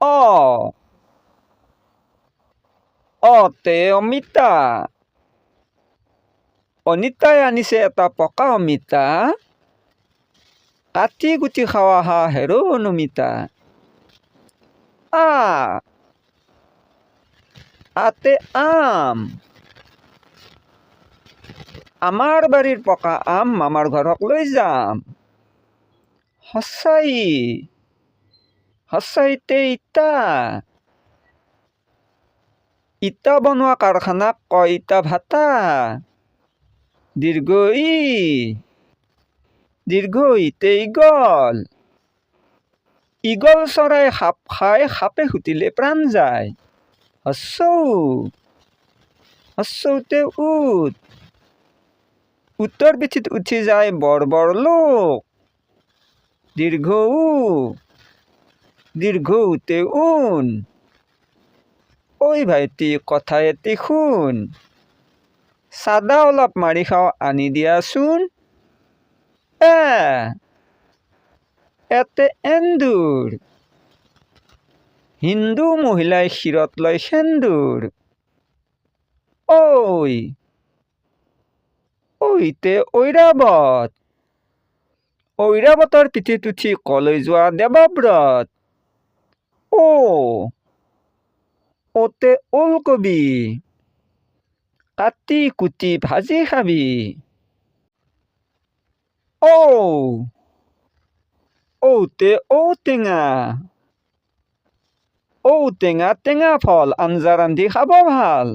অ অতে অমিতা। অনিতাই আনিছে এটা পকা অমিতা, কাটি কুটি খাৱা হা হেৰো অনুমিতা। আতে আম। আমাৰ বাৰীৰ পকা আম মামাৰ ঘৰক লৈ যাম। সঁচাই সঁচাইতে ইটা। ইটা বনোৱা কাৰখানাক কয় ইটা ভাটা। দীৰ্ঘ ইতে ইগল। ইগল চৰাই সাপ খাই, সাপে খুটিলে প্ৰাণ যায়। হচৌতে উট। উটৰ পিঠিত উঠি যায় বৰ বৰ লোক। দীৰ্ঘ উতে উন। ঐ ভাইটি কথা এটি শুন, চাদা অলপ মাৰি খাওঁ আনি দিয়াচোন। এতে এন্দুৰ। হিন্দু মহিলাই শিৰত লয় সেন্দুৰ। ঐতে ঐৰাবত। ঐৰাবতৰ পিঠিত উঠি কলৈ যোৱা দেৱব্ৰত। ওতে ওলকবি, কাটি কুটি ভাজি খাবি। ঔতে ঔটেঙা। ঔটেঙা টেঙা ফল, আঞ্জা ৰান্ধি খাব ভাল।